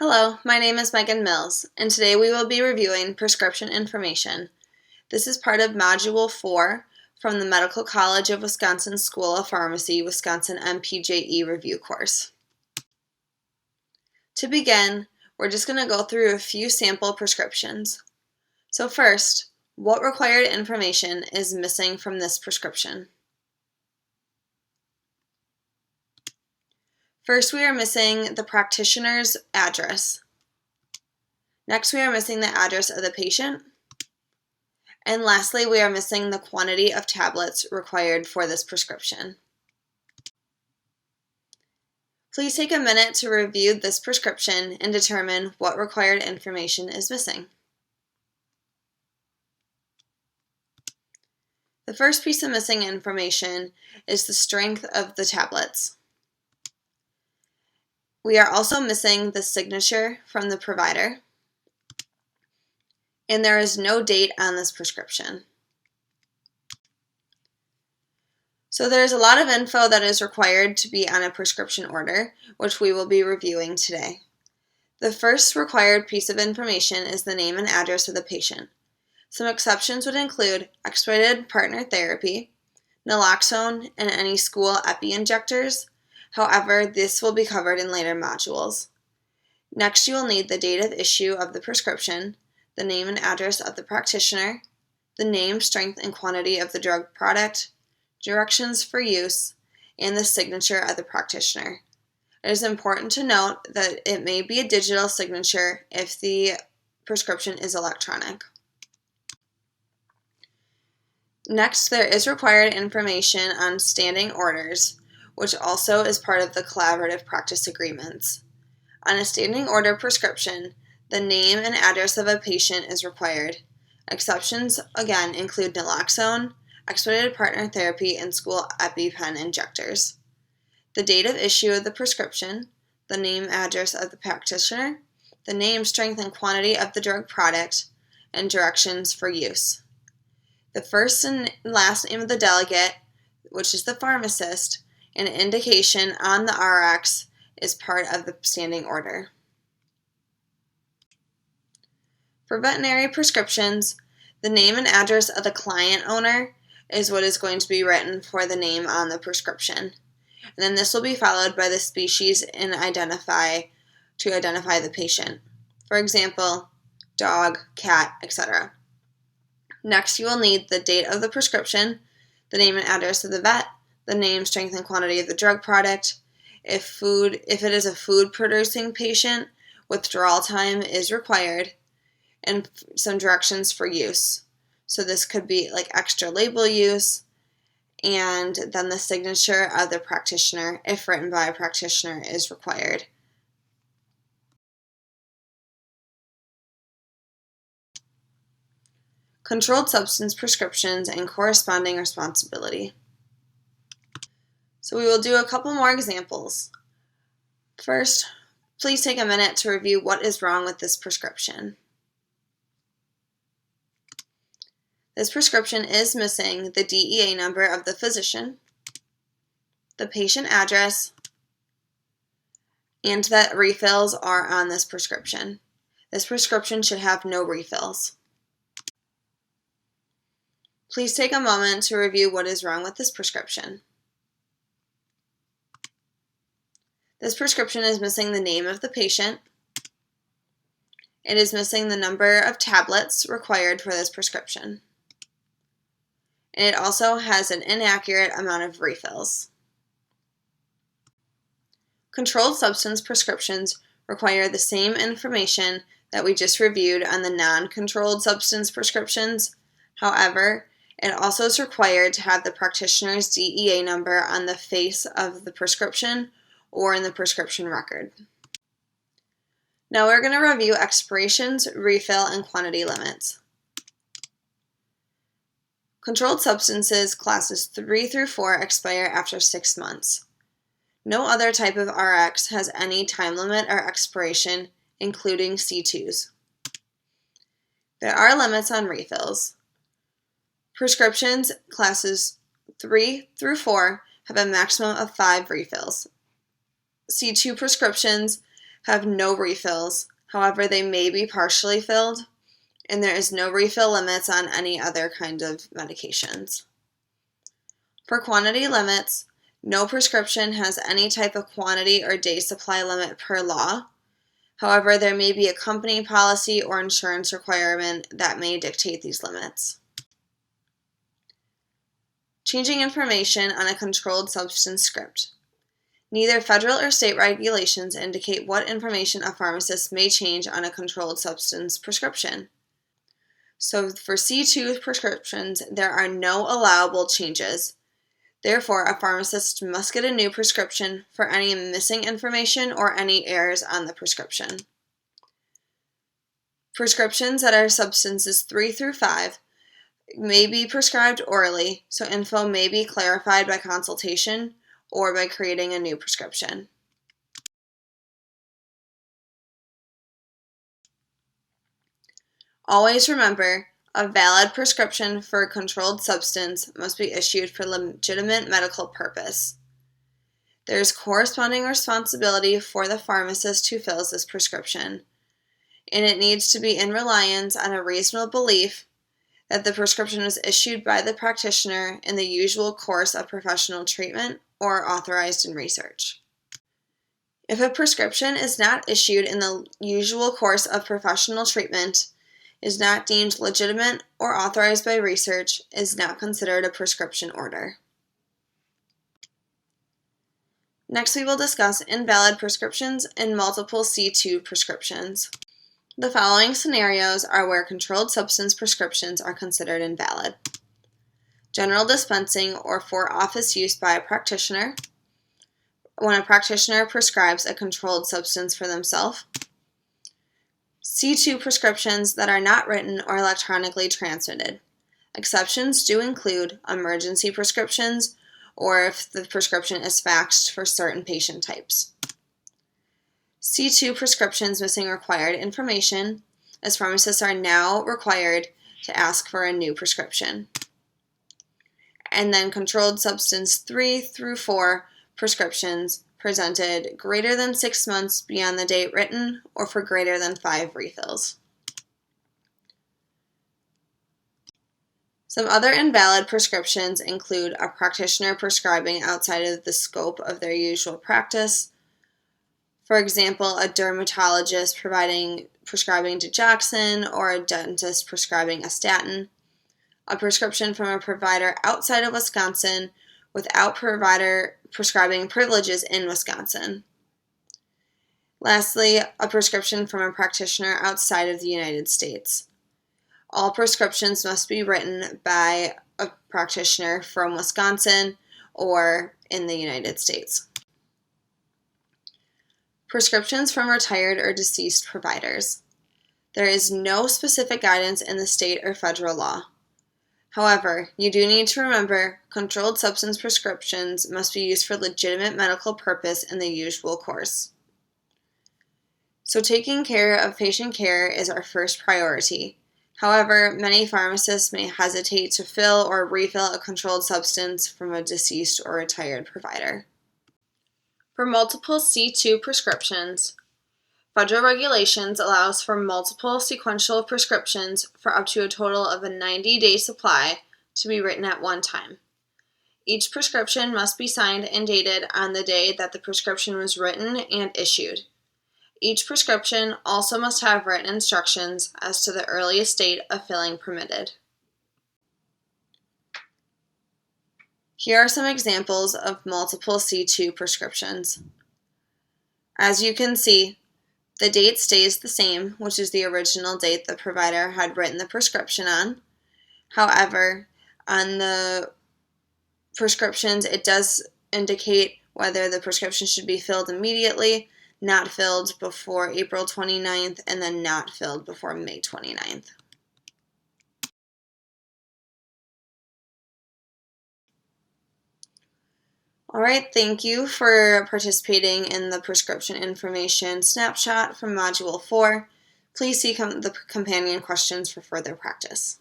Hello, my name is Megan Mills, and today we will be reviewing prescription information. This is part of Module 4 from the Medical College of Wisconsin School of Pharmacy, Wisconsin MPJE Review course. To begin, we're just going to go through a few sample prescriptions. So first, what required information is missing from this prescription? First, we are missing the practitioner's address. Next, we are missing the address of the patient. And lastly, we are missing the quantity of tablets required for this prescription. Please take a minute to review this prescription and determine what required information is missing. The first piece of missing information is the strength of the tablets. We are also missing the signature from the provider, and there is no date on this prescription. So there's a lot of info that is required to be on a prescription order, which we will be reviewing today. The first required piece of information is the name and address of the patient. Some exceptions would include expedited partner therapy, naloxone, and any school epi injectors. However, this will be covered in later modules. Next, you will need the date of issue of the prescription, the name and address of the practitioner, the name, strength, and quantity of the drug product, directions for use, and the signature of the practitioner. It is important to note that it may be a digital signature if the prescription is electronic. Next, there is required information on standing orders, which also is part of the collaborative practice agreements. On a standing order prescription, the name and address of a patient is required. Exceptions, again, include naloxone, expedited partner therapy, and school EpiPen injectors. The date of issue of the prescription, the name, address of the practitioner, the name, strength, and quantity of the drug product, and directions for use. The first and last name of the delegate, which is the pharmacist, and indication on the RX is part of the standing order. For veterinary prescriptions, the name and address of the client owner is what is going to be written for the name on the prescription. And then this will be followed by the species and identify the patient. For example, dog, cat, etc. Next, you will need the date of the prescription, the name and address of the vet, the name, strength, and quantity of the drug product. If it is a food-producing patient, withdrawal time is required, and some directions for use. So this could be like extra label use, and then the signature of the practitioner, if written by a practitioner, is required. Controlled substance prescriptions and corresponding responsibility. So we will do a couple more examples. First, please take a minute to review what is wrong with this prescription. This prescription is missing the DEA number of the physician, the patient address, and that refills are on this prescription. This prescription should have no refills. Please take a moment to review what is wrong with this prescription. This prescription is missing the name of the patient. It is missing the number of tablets required for this prescription. And it also has an inaccurate amount of refills. Controlled substance prescriptions require the same information that we just reviewed on the non-controlled substance prescriptions. However, it also is required to have the practitioner's DEA number on the face of the prescription or in the prescription record. Now we're going to review expirations, refill, and quantity limits. Controlled substances classes 3 through 4 expire after 6 months. No other type of RX has any time limit or expiration, including C2s. There are limits on refills. Prescriptions classes 3 through 4 have a maximum of 5 refills. C2 prescriptions have no refills. However, they may be partially filled, and there is no refill limits on any other kind of medications. For quantity limits, no prescription has any type of quantity or day supply limit per law. However, there may be a company policy or insurance requirement that may dictate these limits. Changing information on a controlled substance script. Neither federal or state regulations indicate what information a pharmacist may change on a controlled substance prescription. So for C2 prescriptions, there are no allowable changes. Therefore, a pharmacist must get a new prescription for any missing information or any errors on the prescription. Prescriptions that are substances 3 through 5 may be prescribed orally, so info may be clarified by consultation or by creating a new prescription. Always remember, a valid prescription for a controlled substance must be issued for legitimate medical purpose. There is corresponding responsibility for the pharmacist who fills this prescription, and it needs to be in reliance on a reasonable belief that the prescription was issued by the practitioner in the usual course of professional treatment or authorized in research. If a prescription is not issued in the usual course of professional treatment, is not deemed legitimate or authorized by research, is not considered a prescription order. Next, we will discuss invalid prescriptions and multiple C2 prescriptions. The following scenarios are where controlled substance prescriptions are considered invalid. General dispensing or for office use by a practitioner, when a practitioner prescribes a controlled substance for themselves. C2 prescriptions that are not written or electronically transmitted. Exceptions do include emergency prescriptions or if the prescription is faxed for certain patient types. C2 prescriptions missing required information, as pharmacists are now required to ask for a new prescription. And then controlled substance 3 through 4 prescriptions presented greater than 6 months beyond the date written or for greater than 5 refills. Some other invalid prescriptions include a practitioner prescribing outside of the scope of their usual practice. For example, a dermatologist prescribing digoxin or a dentist prescribing a statin. A prescription from a provider outside of Wisconsin without provider prescribing privileges in Wisconsin. Lastly, a prescription from a practitioner outside of the United States. All prescriptions must be written by a practitioner from Wisconsin or in the United States. Prescriptions from retired or deceased providers. There is no specific guidance in the state or federal law. However, you do need to remember controlled substance prescriptions must be used for legitimate medical purpose in the usual course. So taking care of patient care is our first priority. However, many pharmacists may hesitate to fill or refill a controlled substance from a deceased or retired provider. For multiple C2 prescriptions, federal regulations allows for multiple sequential prescriptions for up to a total of a 90-day supply to be written at one time. Each prescription must be signed and dated on the day that the prescription was written and issued. Each prescription also must have written instructions as to the earliest date of filling permitted. Here are some examples of multiple C2 prescriptions. As you can see, the date stays the same, which is the original date the provider had written the prescription on. However, on the prescriptions, it does indicate whether the prescription should be filled immediately, not filled before April 29th, and then not filled before May 29th. All right, thank you for participating in the prescription information snapshot from Module 4. Please see the companion questions for further practice.